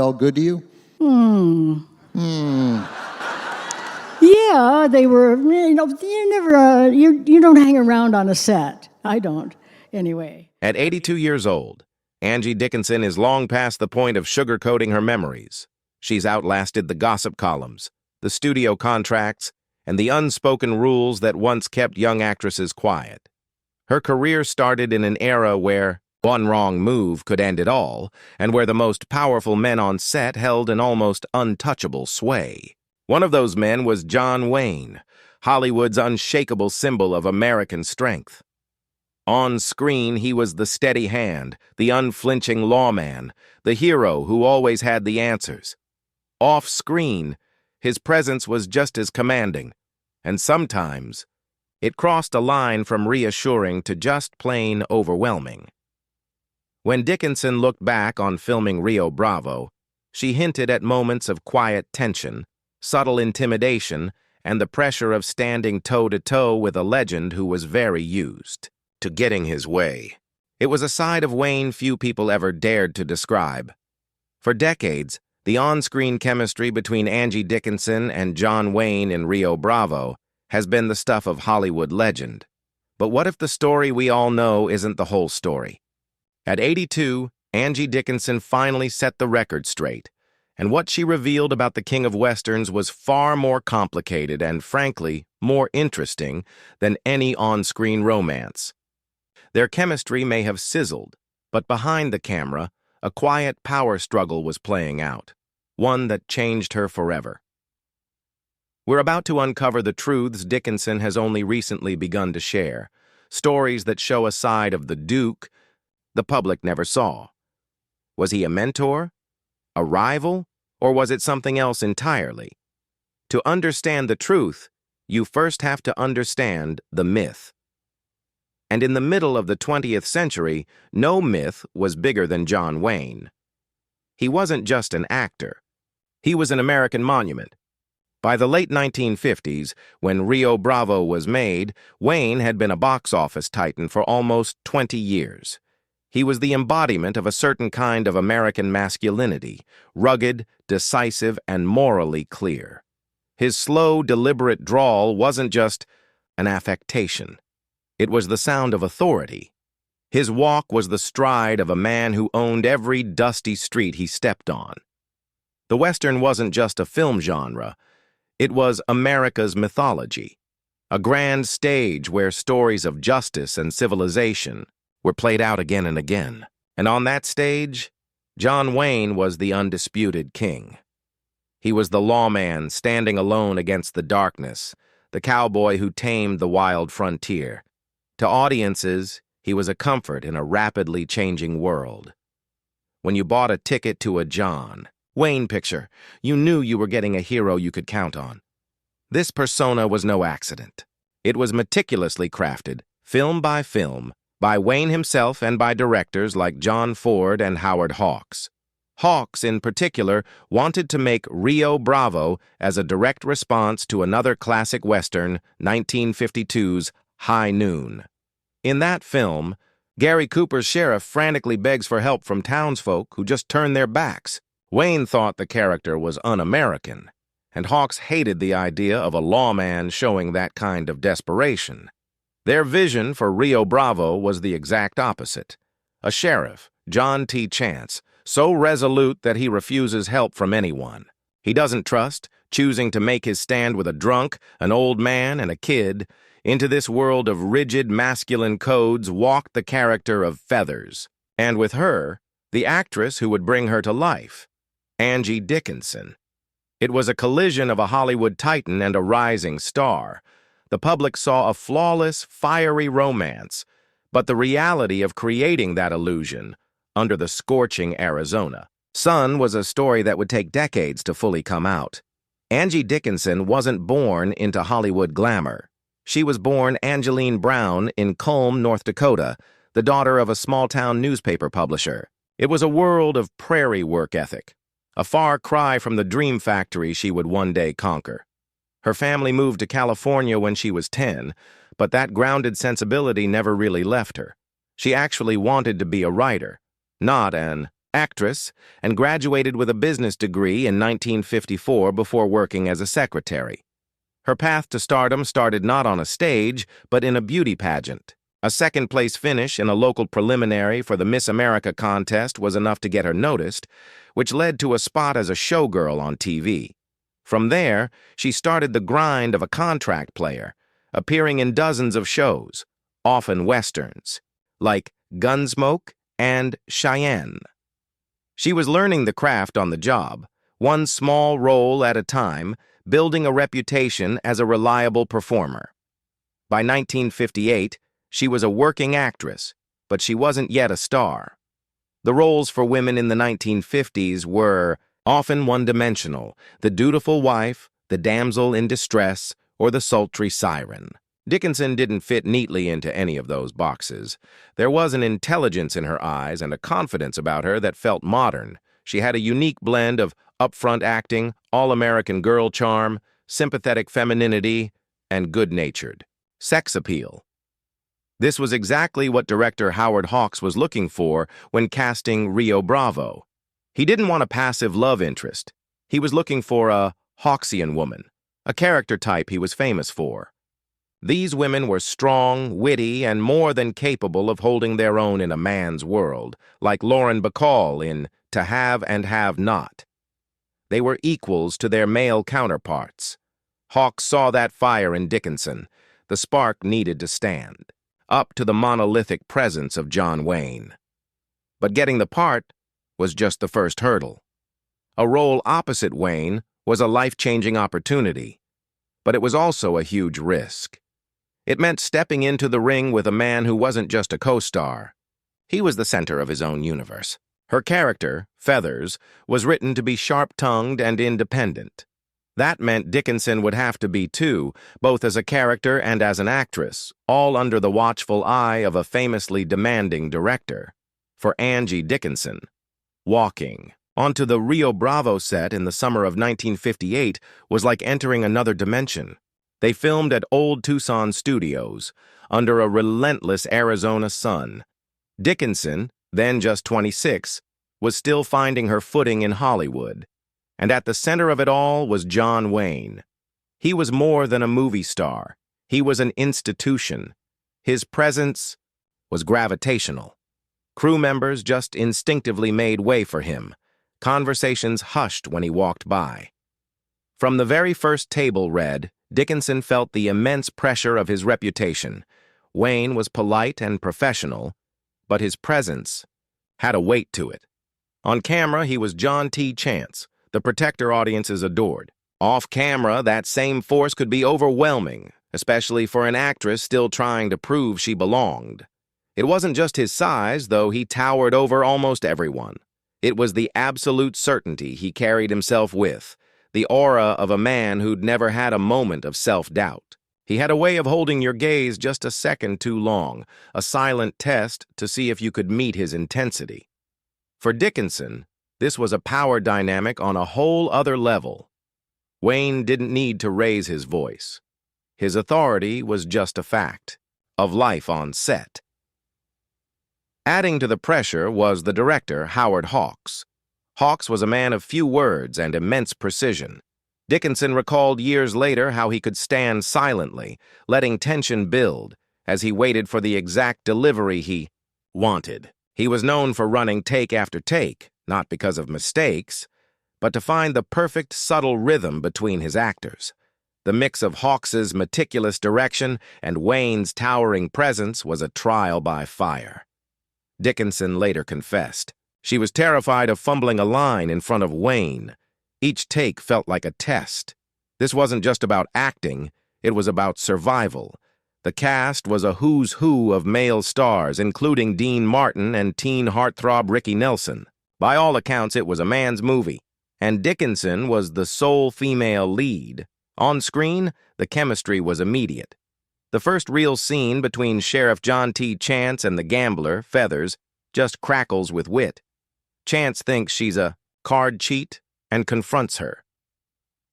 all good to you? Yeah, they were, you don't hang around on a set. I don't, anyway. At 82 years old, Angie Dickinson is long past the point of sugarcoating her memories. She's outlasted the gossip columns, the studio contracts, and the unspoken rules that once kept young actresses quiet. Her career started in an era where one wrong move could end it all, and where the most powerful men on set held an almost untouchable sway. One of those men was John Wayne, Hollywood's unshakable symbol of American strength. On screen, he was the steady hand, the unflinching lawman, the hero who always had the answers. Off screen, his presence was just as commanding, and sometimes it crossed a line from reassuring to just plain overwhelming. When Dickinson looked back on filming Rio Bravo, she hinted at moments of quiet tension, subtle intimidation, and the pressure of standing toe-to-toe with a legend who was very used to getting his way. It was a side of Wayne few people ever dared to describe. For decades, the on-screen chemistry between Angie Dickinson and John Wayne in Rio Bravo has been the stuff of Hollywood legend. But what if the story we all know isn't the whole story? At 82, Angie Dickinson finally set the record straight, and what she revealed about the King of Westerns was far more complicated and, frankly, more interesting than any on-screen romance. Their chemistry may have sizzled, but behind the camera, a quiet power struggle was playing out, one that changed her forever. We're about to uncover the truths Dickinson has only recently begun to share, stories that show a side of the Duke the public never saw. Was he a mentor? A rival? Or was it something else entirely? To understand the truth, you first have to understand the myth. And in the middle of the 20th century, no myth was bigger than John Wayne. He wasn't just an actor. He was an American monument. By the late 1950s, when Rio Bravo was made, Wayne had been a box office titan for almost 20 years. He was the embodiment of a certain kind of American masculinity, rugged, decisive, and morally clear. His slow, deliberate drawl wasn't just an affectation. It was the sound of authority. His walk was the stride of a man who owned every dusty street he stepped on. The Western wasn't just a film genre. It was America's mythology, a grand stage where stories of justice and civilization were played out again and again. And on that stage, John Wayne was the undisputed king. He was the lawman standing alone against the darkness, the cowboy who tamed the wild frontier. To audiences, he was a comfort in a rapidly changing world. When you bought a ticket to a John Wayne picture, you knew you were getting a hero you could count on. This persona was no accident. It was meticulously crafted, film by film, by Wayne himself and by directors like John Ford and Howard Hawks. Hawks, in particular, wanted to make Rio Bravo as a direct response to another classic Western, 1952's High Noon. In that film, Gary Cooper's sheriff frantically begs for help from townsfolk who just turn their backs. Wayne thought the character was un-American, and Hawks hated the idea of a lawman showing that kind of desperation. Their vision for Rio Bravo was the exact opposite. A sheriff, John T. Chance, so resolute that he refuses help from anyone. He doesn't trust, choosing to make his stand with a drunk, an old man, and a kid. Into this world of rigid masculine codes walked the character of Feathers, and with her, the actress who would bring her to life, Angie Dickinson. It was a collision of a Hollywood titan and a rising star. The public saw a flawless, fiery romance, but the reality of creating that illusion under the scorching Arizona sun was a story that would take decades to fully come out. Angie Dickinson wasn't born into Hollywood glamour. She was born Angeline Brown in Culm, North Dakota, the daughter of a small-town newspaper publisher. It was a world of prairie work ethic, a far cry from the dream factory she would one day conquer. Her family moved to California when she was 10, but that grounded sensibility never really left her. She actually wanted to be a writer, not an actress, and graduated with a business degree in 1954 before working as a secretary. Her path to stardom started not on a stage, but in a beauty pageant. A second-place finish in a local preliminary for the Miss America contest was enough to get her noticed, which led to a spot as a showgirl on TV. From there, she started the grind of a contract player, appearing in dozens of shows, often westerns, like Gunsmoke and Cheyenne. She was learning the craft on the job, one small role at a time, building a reputation as a reliable performer. By 1958, she was a working actress, but she wasn't yet a star. The roles for women in the 1950s were often one-dimensional: the dutiful wife, the damsel in distress, or the sultry siren. Dickinson didn't fit neatly into any of those boxes. There was an intelligence in her eyes and a confidence about her that felt modern. She had a unique blend of upfront acting, all-American girl charm, sympathetic femininity, and good-natured sex appeal. This was exactly what director Howard Hawks was looking for when casting Rio Bravo. He didn't want a passive love interest. He was looking for a Hawksian woman, a character type he was famous for. These women were strong, witty, and more than capable of holding their own in a man's world, like Lauren Bacall in To Have and Have Not. They were equals to their male counterparts. Hawks saw that fire in Dickinson. The spark needed to stand up to the monolithic presence of John Wayne. But getting the part was just the first hurdle. A role opposite Wayne was a life-changing opportunity, but it was also a huge risk. It meant stepping into the ring with a man who wasn't just a co-star. He was the center of his own universe. Her character, Feathers, was written to be sharp-tongued and independent. That meant Dickinson would have to be too, both as a character and as an actress, all under the watchful eye of a famously demanding director. For Angie Dickinson, walking onto the Rio Bravo set in the summer of 1958 was like entering another dimension. They filmed at old Tucson studios, under a relentless Arizona sun. Dickinson, then just 26, was still finding her footing in Hollywood. And at the center of it all was John Wayne. He was more than a movie star. He was an institution. His presence was gravitational. Crew members just instinctively made way for him. Conversations hushed when he walked by. From the very first table read, Dickinson felt the immense pressure of his reputation. Wayne was polite and professional, but his presence had a weight to it. On camera, he was John T. Chance, the protector audiences adored. Off camera, that same force could be overwhelming, especially for an actress still trying to prove she belonged. It wasn't just his size, though he towered over almost everyone. It was the absolute certainty he carried himself with, the aura of a man who'd never had a moment of self-doubt. He had a way of holding your gaze just a second too long, a silent test to see if you could meet his intensity. For Dickinson, this was a power dynamic on a whole other level. Wayne didn't need to raise his voice. His authority was just a fact of life on set. Adding to the pressure was the director, Howard Hawks. Hawks was a man of few words and immense precision. Dickinson recalled years later how he could stand silently, letting tension build as he waited for the exact delivery he wanted. He was known for running take after take, not because of mistakes, but to find the perfect subtle rhythm between his actors. The mix of Hawks's meticulous direction and Wayne's towering presence was a trial by fire. Dickinson later confessed. She was terrified of fumbling a line in front of Wayne. Each take felt like a test. This wasn't just about acting, it was about survival. The cast was a who's who of male stars, including Dean Martin and teen heartthrob Ricky Nelson. By all accounts, it was a man's movie, and Dickinson was the sole female lead. On screen, the chemistry was immediate. The first real scene between Sheriff John T. Chance and the gambler, Feathers, just crackles with wit. Chance thinks she's a card cheat and confronts her.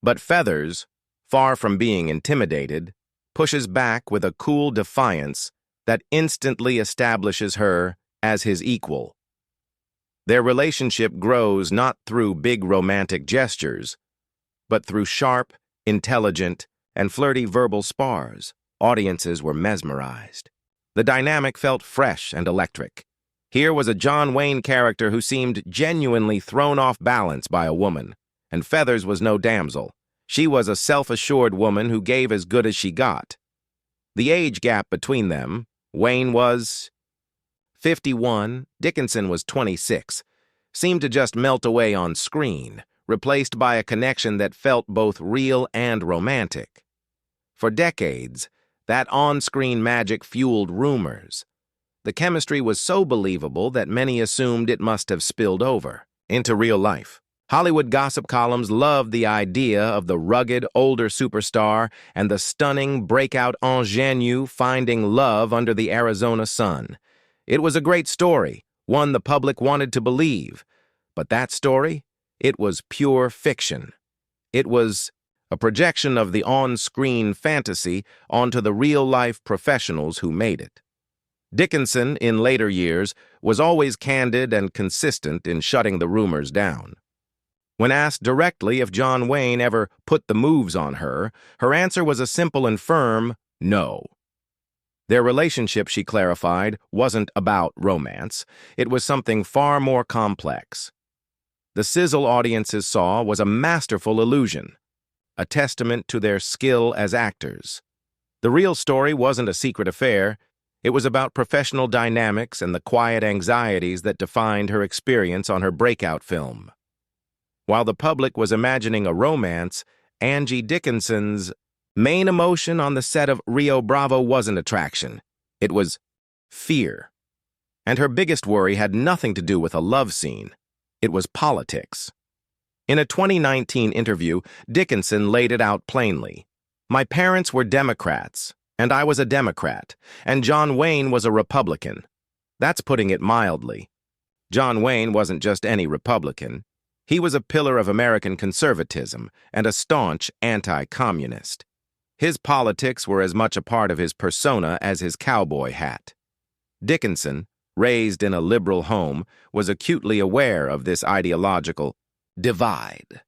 But Feathers, far from being intimidated, pushes back with a cool defiance that instantly establishes her as his equal. Their relationship grows not through big romantic gestures, but through sharp, intelligent, and flirty verbal spars. Audiences were mesmerized. The dynamic felt fresh and electric. Here was a John Wayne character who seemed genuinely thrown off balance by a woman, and Feathers was no damsel. She was a self-assured woman who gave as good as she got. The age gap between them, Wayne was 51, Dickinson was 26, seemed to just melt away on screen, replaced by a connection that felt both real and romantic. For decades, that on-screen magic fueled rumors. The chemistry was so believable that many assumed it must have spilled over into real life. Hollywood gossip columns loved the idea of the rugged, older superstar and the stunning, breakout ingenue finding love under the Arizona sun. It was a great story, one the public wanted to believe. But that story? It was pure fiction. It was a projection of the on-screen fantasy onto the real-life professionals who made it. Dickinson, in later years, was always candid and consistent in shutting the rumors down. When asked directly if John Wayne ever put the moves on her, her answer was a simple and firm no. Their relationship, she clarified, wasn't about romance. It was something far more complex. The sizzle audiences saw was a masterful illusion, a testament to their skill as actors. The real story wasn't a secret affair. It was about professional dynamics and the quiet anxieties that defined her experience on her breakout film. While the public was imagining a romance, Angie Dickinson's main emotion on the set of Rio Bravo wasn't attraction. It was fear. And her biggest worry had nothing to do with a love scene. It was politics. In a 2019 interview, Dickinson laid it out plainly. My parents were Democrats, and I was a Democrat, and John Wayne was a Republican. That's putting it mildly. John Wayne wasn't just any Republican. He was a pillar of American conservatism and a staunch anti-communist. His politics were as much a part of his persona as his cowboy hat. Dickinson, raised in a liberal home, was acutely aware of this ideological divide.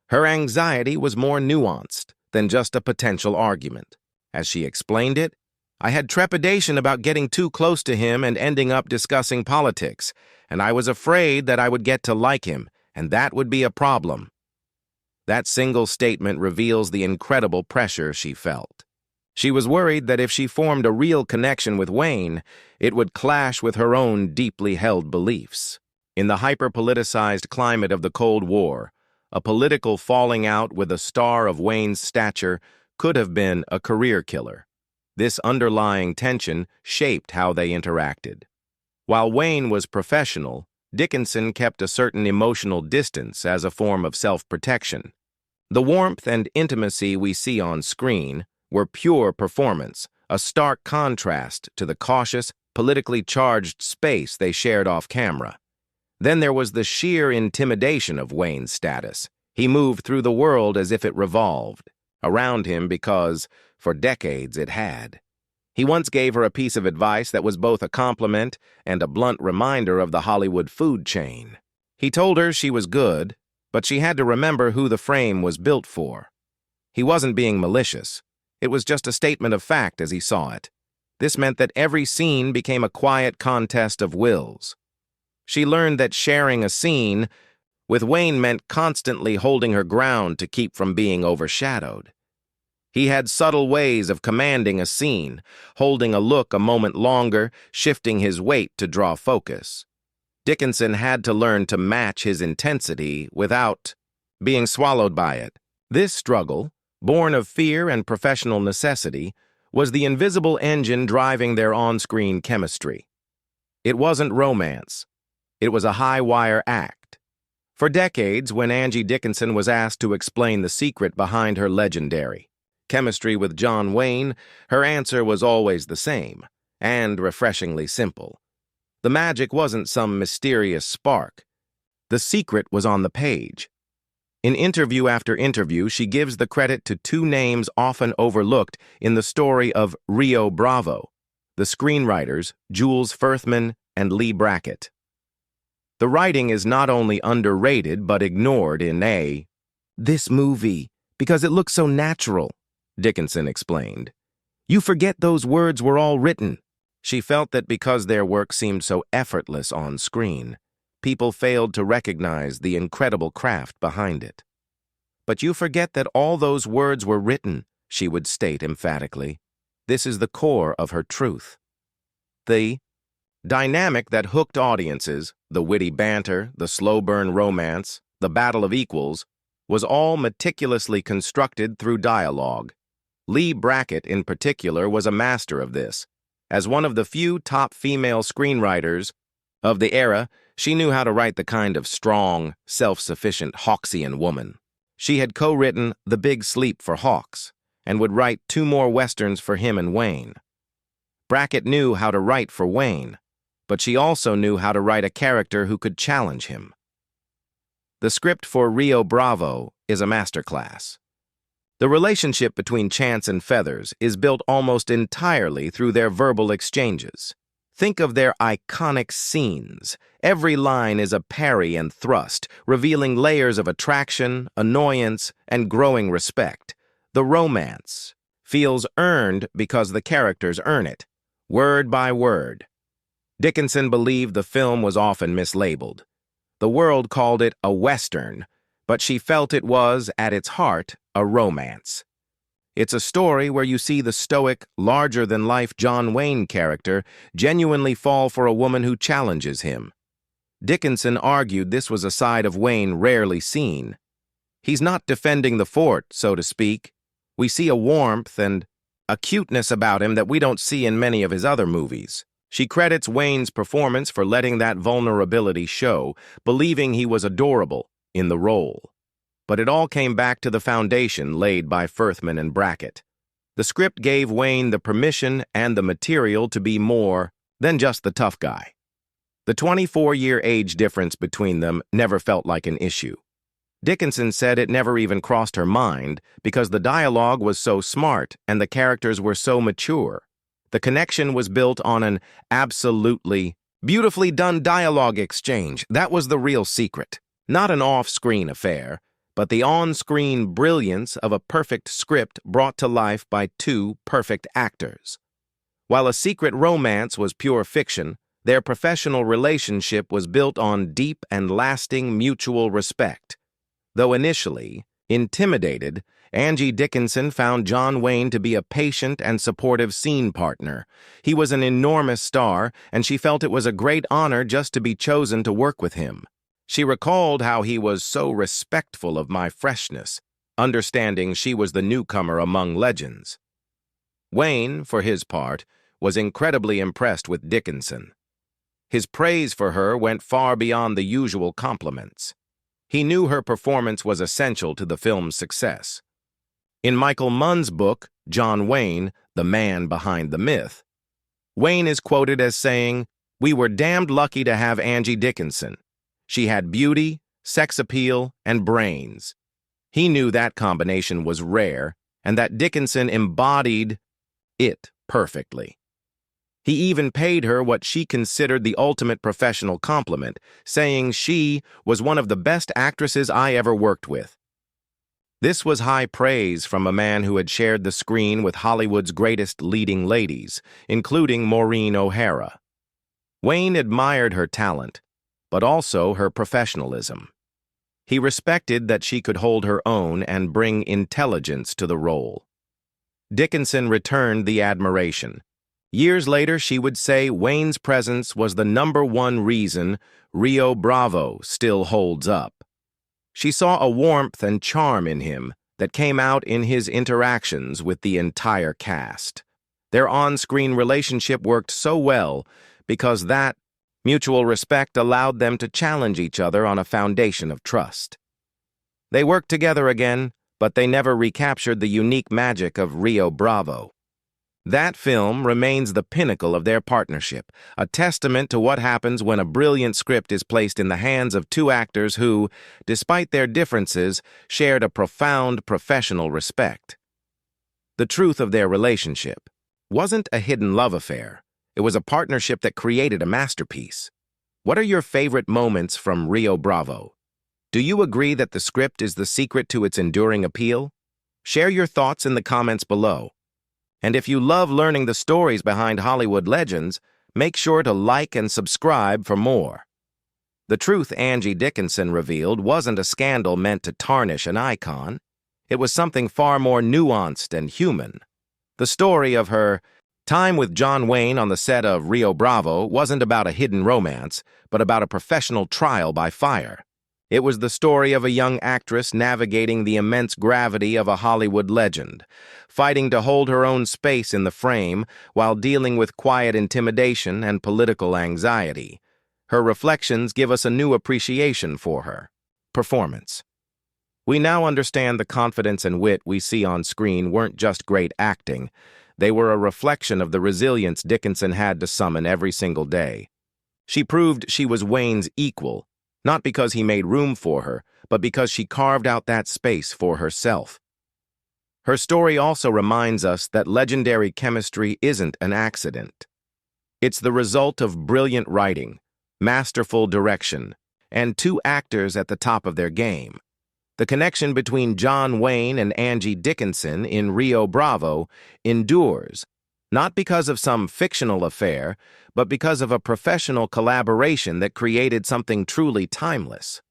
Her anxiety was more nuanced than just a potential argument. As she explained it, I had trepidation about getting too close to him and ending up discussing politics, and I was afraid that I would get to like him, and that would be a problem. That single statement reveals the incredible pressure she felt. She was worried that if she formed a real connection with Wayne, it would clash with her own deeply held beliefs. In the hyper-politicized climate of the Cold War, a political falling out with a star of Wayne's stature could have been a career killer. This underlying tension shaped how they interacted. While Wayne was professional, Dickinson kept a certain emotional distance as a form of self-protection. The warmth and intimacy we see on screen were pure performance, a stark contrast to the cautious, politically charged space they shared off camera. Then there was the sheer intimidation of Wayne's status. He moved through the world as if it revolved around him because, for decades, it had. He once gave her a piece of advice that was both a compliment and a blunt reminder of the Hollywood food chain. He told her she was good, but she had to remember who the frame was built for. He wasn't being malicious. It was just a statement of fact as he saw it. This meant that every scene became a quiet contest of wills. She learned that sharing a scene with Wayne meant constantly holding her ground to keep from being overshadowed. He had subtle ways of commanding a scene, holding a look a moment longer, shifting his weight to draw focus. Dickinson had to learn to match his intensity without being swallowed by it. This struggle, born of fear and professional necessity, was the invisible engine driving their on-screen chemistry. It wasn't romance. It was a high-wire act. For decades, when Angie Dickinson was asked to explain the secret behind her legendary chemistry with John Wayne, her answer was always the same, and refreshingly simple. The magic wasn't some mysterious spark. The secret was on the page. In interview after interview, she gives the credit to two names often overlooked in the story of Rio Bravo, the screenwriters Jules Furthman and Lee Brackett. The writing is not only underrated but ignored in this movie because it looks so natural, Dickinson explained. You forget those words were all written. She felt that because their work seemed so effortless on screen, people failed to recognize the incredible craft behind it. But you forget that all those words were written, she would state emphatically. This is the core of her truth. The dynamic that hooked audiences, the witty banter, the slow-burn romance, the battle of equals, was all meticulously constructed through dialogue. Lee Brackett, in particular, was a master of this. As one of the few top female screenwriters of the era, she knew how to write the kind of strong, self-sufficient Hawksian woman. She had co-written The Big Sleep for Hawks and would write 2 more westerns for him and Wayne. Brackett knew how to write for Wayne, but she also knew how to write a character who could challenge him. The script for Rio Bravo is a masterclass. The relationship between Chance and Feathers is built almost entirely through their verbal exchanges. Think of their iconic scenes. Every line is a parry and thrust, revealing layers of attraction, annoyance, and growing respect. The romance feels earned because the characters earn it, word by word. Dickinson believed the film was often mislabeled. The world called it a Western, but she felt it was, at its heart, a romance. It's a story where you see the stoic, larger-than-life John Wayne character genuinely fall for a woman who challenges him. Dickinson argued this was a side of Wayne rarely seen. He's not defending the fort, so to speak. We see a warmth and a cuteness about him that we don't see in many of his other movies. She credits Wayne's performance for letting that vulnerability show, believing he was adorable in the role. But it all came back to the foundation laid by Firthman and Brackett. The script gave Wayne the permission and the material to be more than just the tough guy. The 24-year age difference between them never felt like an issue. Dickinson said it never even crossed her mind because the dialogue was so smart and the characters were so mature. The connection was built on an absolutely beautifully done dialogue exchange. That was the real secret. Not an off-screen affair, but the on-screen brilliance of a perfect script brought to life by 2 perfect actors. While a secret romance was pure fiction, their professional relationship was built on deep and lasting mutual respect. Though initially intimidated, Angie Dickinson found John Wayne to be a patient and supportive scene partner. He was an enormous star, and she felt it was a great honor just to be chosen to work with him. She recalled how he was so respectful of my freshness, understanding she was the newcomer among legends. Wayne, for his part, was incredibly impressed with Dickinson. His praise for her went far beyond the usual compliments. He knew her performance was essential to the film's success. In Michael Munn's book, John Wayne, The Man Behind the Myth, Wayne is quoted as saying, "We were damned lucky to have Angie Dickinson. She had beauty, sex appeal, and brains." He knew that combination was rare and that Dickinson embodied it perfectly. He even paid her what she considered the ultimate professional compliment, saying she was one of the best actresses I ever worked with. This was high praise from a man who had shared the screen with Hollywood's greatest leading ladies, including Maureen O'Hara. Wayne admired her talent, but also her professionalism. He respected that she could hold her own and bring intelligence to the role. Dickinson returned the admiration. Years later, she would say Wayne's presence was the #1 reason Rio Bravo still holds up. She saw a warmth and charm in him that came out in his interactions with the entire cast. Their on-screen relationship worked so well because that mutual respect allowed them to challenge each other on a foundation of trust. They worked together again, but they never recaptured the unique magic of Rio Bravo. That film remains the pinnacle of their partnership, a testament to what happens when a brilliant script is placed in the hands of 2 actors who, despite their differences, shared a profound professional respect. The truth of their relationship wasn't a hidden love affair. It was a partnership that created a masterpiece. What are your favorite moments from Rio Bravo? Do you agree that the script is the secret to its enduring appeal? Share your thoughts in the comments below. And if you love learning the stories behind Hollywood legends, make sure to like and subscribe for more. The truth Angie Dickinson revealed wasn't a scandal meant to tarnish an icon. It was something far more nuanced and human. The story of her time with John Wayne on the set of Rio Bravo wasn't about a hidden romance, but about a professional trial by fire. It was the story of a young actress navigating the immense gravity of a Hollywood legend, fighting to hold her own space in the frame while dealing with quiet intimidation and political anxiety. Her reflections give us a new appreciation for her performance. We now understand the confidence and wit we see on screen weren't just great acting. They were a reflection of the resilience Dickinson had to summon every single day. She proved she was Wayne's equal, not because he made room for her, but because she carved out that space for herself. Her story also reminds us that legendary chemistry isn't an accident. It's the result of brilliant writing, masterful direction, and two actors at the top of their game. The connection between John Wayne and Angie Dickinson in Rio Bravo endures, not because of some fictional affair, but because of a professional collaboration that created something truly timeless.